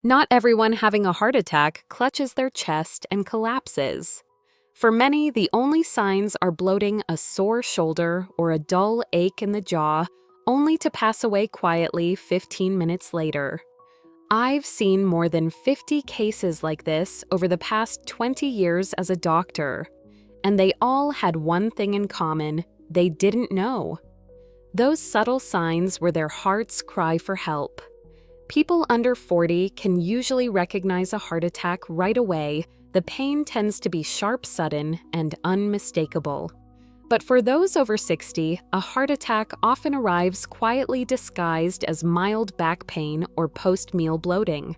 Not everyone having a heart attack clutches their chest and collapses. For many, the only signs are bloating, a sore shoulder, or a dull ache in the jaw, only to pass away quietly 15 minutes later. I've seen more than 50 cases like this over the past 20 years as a doctor, and they all had one thing in common: they didn't know. Those subtle signs were their heart's cry for help. People under 40 can usually recognize a heart attack right away. The pain tends to be sharp, sudden, and unmistakable. But for those over 60, a heart attack often arrives quietly disguised as mild back pain or post-meal bloating.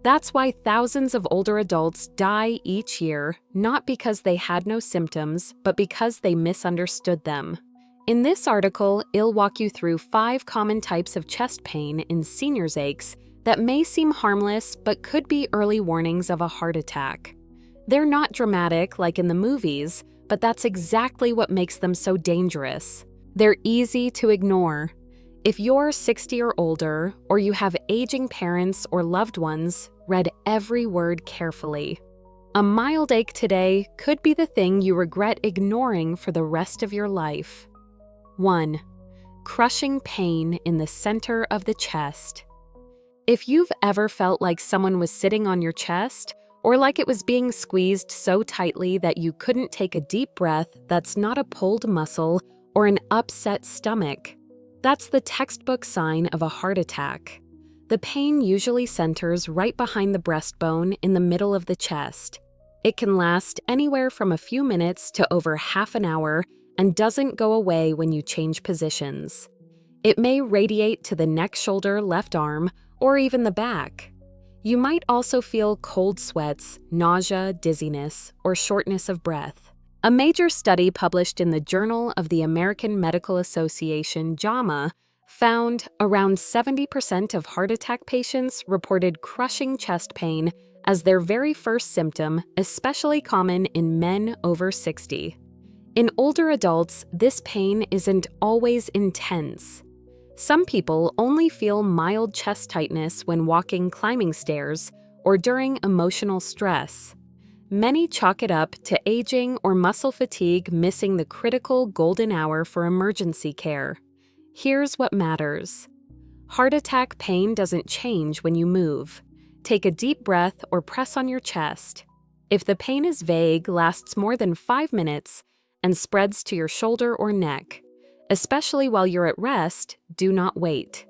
That's why thousands of older adults die each year, not because they had no symptoms, but because they misunderstood them. In this article, I'll walk you through 5 common types of chest pain in seniors' aches that may seem harmless but could be early warnings of a heart attack. They're not dramatic like in the movies, but that's exactly what makes them so dangerous. They're easy to ignore. If you're 60 or older, or you have aging parents or loved ones, read every word carefully. A mild ache today could be the thing you regret ignoring for the rest of your life. 1. Crushing pain in the center of the chest. If you've ever felt like someone was sitting on your chest, or like it was being squeezed so tightly that you couldn't take a deep breath, that's not a pulled muscle or an upset stomach. That's the textbook sign of a heart attack. The pain usually centers right behind the breastbone in the middle of the chest. It can last anywhere from a few minutes to over half an hour and doesn't go away when you change positions. It may radiate to the neck, shoulder, left arm, or even the back. You might also feel cold sweats, nausea, dizziness, or shortness of breath. A major study published in the Journal of the American Medical Association, JAMA, found around 70% of heart attack patients reported crushing chest pain as their very first symptom, especially common in men over 60. In older adults, this pain isn't always intense. Some people only feel mild chest tightness when walking, climbing stairs, or during emotional stress. Many chalk it up to aging or muscle fatigue, missing the critical golden hour for emergency care. Here's what matters. Heart attack pain doesn't change when you move. Take a deep breath or press on your chest. If the pain is vague, lasts more than 5 minutes, and spreads to your shoulder or neck, especially while you're at rest, do not wait.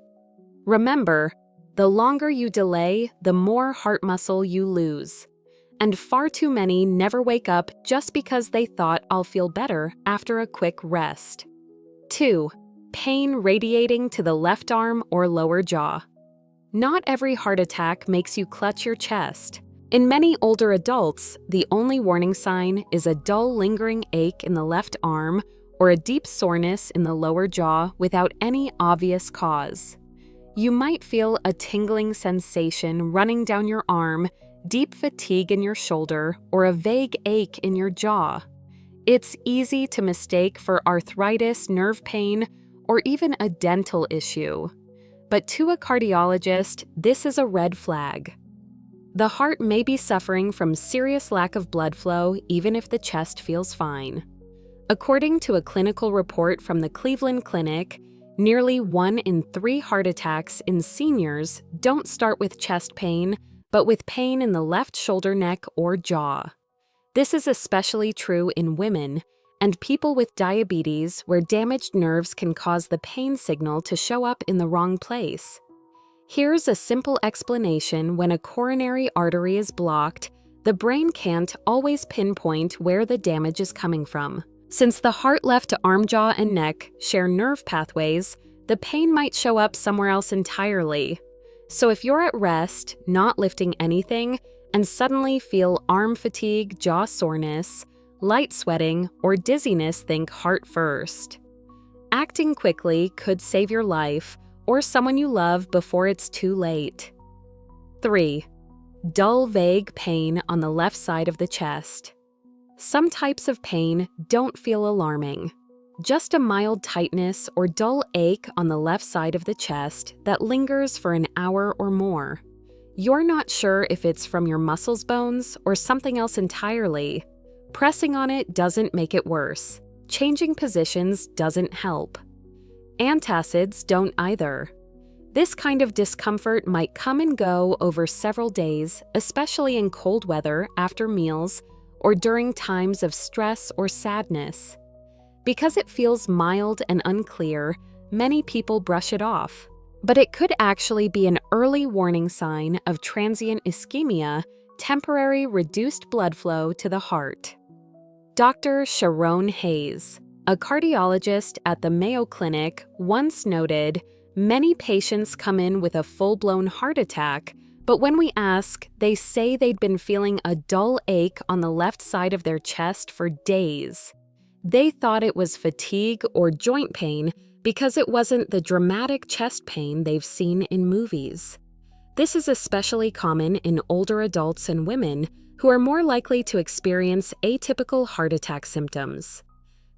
Remember, the longer you delay, the more heart muscle you lose. And far too many never wake up just because they thought, I'll feel better after a quick rest. 2. Pain radiating to the left arm or lower jaw. Not every heart attack makes you clutch your chest. In many older adults, the only warning sign is a dull, lingering ache in the left arm or a deep soreness in the lower jaw without any obvious cause. You might feel a tingling sensation running down your arm, deep fatigue in your shoulder, or a vague ache in your jaw. It's easy to mistake for arthritis, nerve pain, or even a dental issue. But to a cardiologist, this is a red flag. The heart may be suffering from serious lack of blood flow even if the chest feels fine. According to a clinical report from the Cleveland Clinic, nearly 1 in 3 heart attacks in seniors don't start with chest pain, but with pain in the left shoulder, neck, or jaw. This is especially true in women and people with diabetes, where damaged nerves can cause the pain signal to show up in the wrong place. Here's a simple explanation. When a coronary artery is blocked, the brain can't always pinpoint where the damage is coming from. Since the heart, left arm, jaw, and neck share nerve pathways, the pain might show up somewhere else entirely. So if you're at rest, not lifting anything, and suddenly feel arm fatigue, jaw soreness, light sweating, or dizziness, think heart first. Acting quickly could save your life or someone you love before it's too late. 3. Dull, vague pain on the left side of the chest. Some types of pain don't feel alarming. Just a mild tightness or dull ache on the left side of the chest that lingers for an hour or more. You're not sure if it's from your muscles bones or something else entirely. Pressing on it doesn't make it worse. Changing positions doesn't help. Antacids don't either. This kind of discomfort might come and go over several days, especially in cold weather, after meals, or during times of stress or sadness. Because it feels mild and unclear, many people brush it off. But it could actually be an early warning sign of transient ischemia, temporary reduced blood flow to the heart. Dr. Sharon Hayes, a cardiologist at the Mayo Clinic, once noted, "Many patients come in with a full-blown heart attack, but when we ask, they say they'd been feeling a dull ache on the left side of their chest for days. They thought it was fatigue or joint pain because it wasn't the dramatic chest pain they've seen in movies." This is especially common in older adults and women who are more likely to experience atypical heart attack symptoms.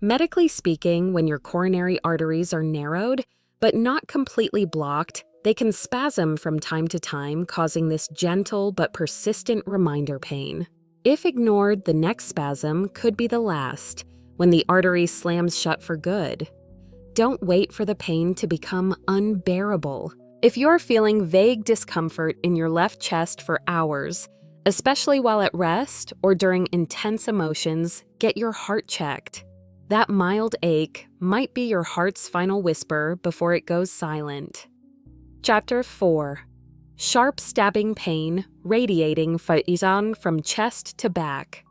Medically speaking, when your coronary arteries are narrowed, but not completely blocked, they can spasm from time to time, causing this gentle but persistent reminder pain. If ignored, the next spasm could be the last, when the artery slams shut for good. Don't wait for the pain to become unbearable. If you're feeling vague discomfort in your left chest for hours, especially while at rest or during intense emotions, get your heart checked. That mild ache might be your heart's final whisper before it goes silent. Chapter 4. Sharp stabbing pain radiating from chest to back.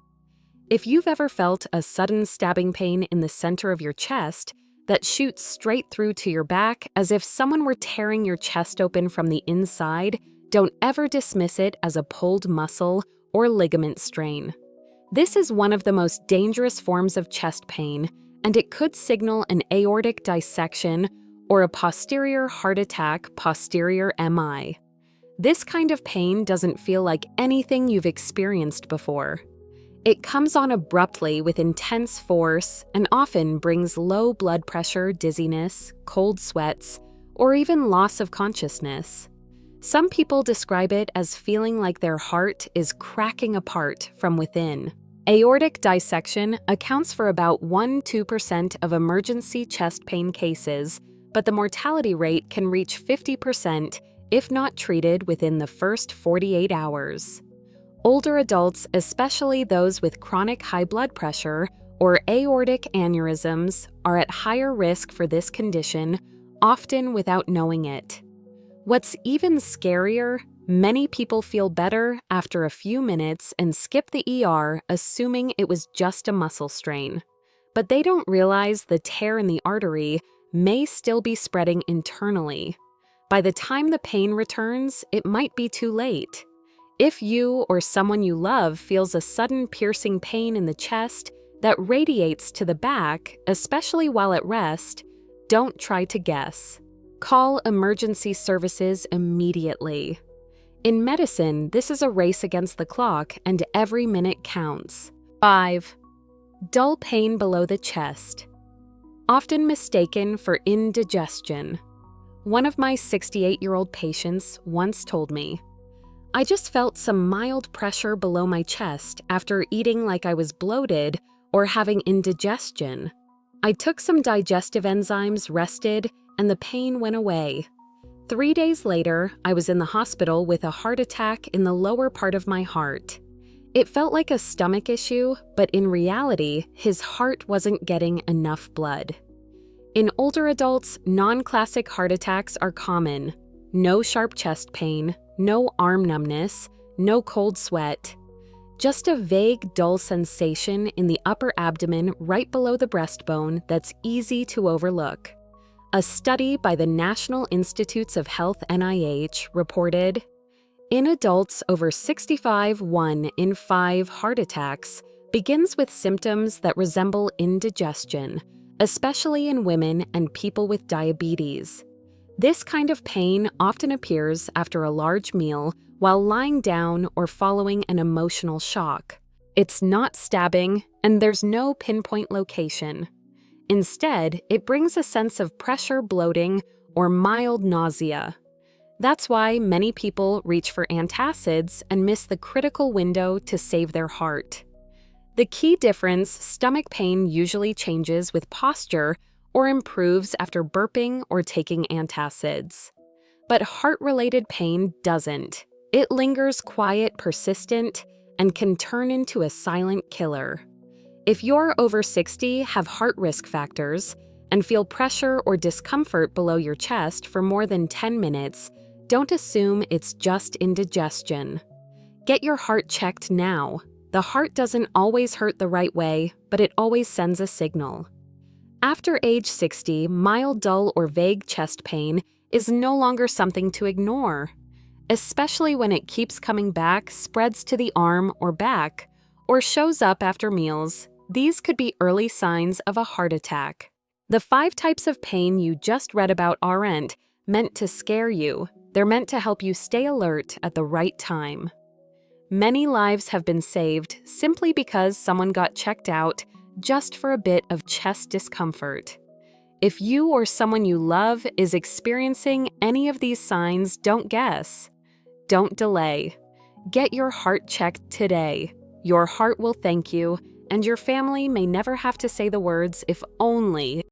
If you've ever felt a sudden stabbing pain in the center of your chest that shoots straight through to your back as if someone were tearing your chest open from the inside, don't ever dismiss it as a pulled muscle or ligament strain. This is one of the most dangerous forms of chest pain, and it could signal an aortic dissection or a posterior heart attack, posterior MI. This kind of pain doesn't feel like anything you've experienced before. It comes on abruptly with intense force and often brings low blood pressure, dizziness, cold sweats, or even loss of consciousness. Some people describe it as feeling like their heart is cracking apart from within. Aortic dissection accounts for about 1–2% of emergency chest pain cases, but the mortality rate can reach 50% if not treated within the first 48 hours. Older adults, especially those with chronic high blood pressure or aortic aneurysms, are at higher risk for this condition, often without knowing it. What's even scarier, many people feel better after a few minutes and skip the ER assuming it was just a muscle strain. But they don't realize the tear in the artery may still be spreading internally. By the time the pain returns, it might be too late. If you or someone you love feels a sudden piercing pain in the chest that radiates to the back, especially while at rest, don't try to guess. Call emergency services immediately. In medicine, this is a race against the clock and every minute counts. 5. Dull pain below the chest. Often mistaken for indigestion. One of my 68-year-old patients once told me, "I just felt some mild pressure below my chest after eating like I was bloated or having indigestion. I took some digestive enzymes, rested, and the pain went away. 3 days later, I was in the hospital with a heart attack in the lower part of my heart. It felt like a stomach issue, but in reality, his heart wasn't getting enough blood." In older adults, non-classic heart attacks are common. No sharp chest pain, no arm numbness, no cold sweat. Just a vague, dull sensation in the upper abdomen right below the breastbone that's easy to overlook. A study by the National Institutes of Health (NIH) reported, in adults over 65, 1 in 5 heart attacks begins with symptoms that resemble indigestion, especially in women and people with diabetes. This kind of pain often appears after a large meal while lying down or following an emotional shock. It's not stabbing, and there's no pinpoint location. Instead, it brings a sense of pressure, bloating, or mild nausea. That's why many people reach for antacids and miss the critical window to save their heart. The key difference: stomach pain usually changes with posture or improves after burping or taking antacids. But heart-related pain doesn't. It lingers quiet, persistent, and can turn into a silent killer. If you're over 60, have heart risk factors, and feel pressure or discomfort below your chest for more than 10 minutes, don't assume it's just indigestion. Get your heart checked now. The heart doesn't always hurt the right way, but it always sends a signal. After age 60, mild, dull, or vague chest pain is no longer something to ignore, especially when it keeps coming back, spreads to the arm or back, or shows up after meals. These could be early signs of a heart attack. The 5 types of pain you just read about aren't meant to scare you. They're meant to help you stay alert at the right time. Many lives have been saved simply because someone got checked out just for a bit of chest discomfort. If you or someone you love is experiencing any of these signs, don't guess. Don't delay. Get your heart checked today. Your heart will thank you, and your family may never have to say the words "if only."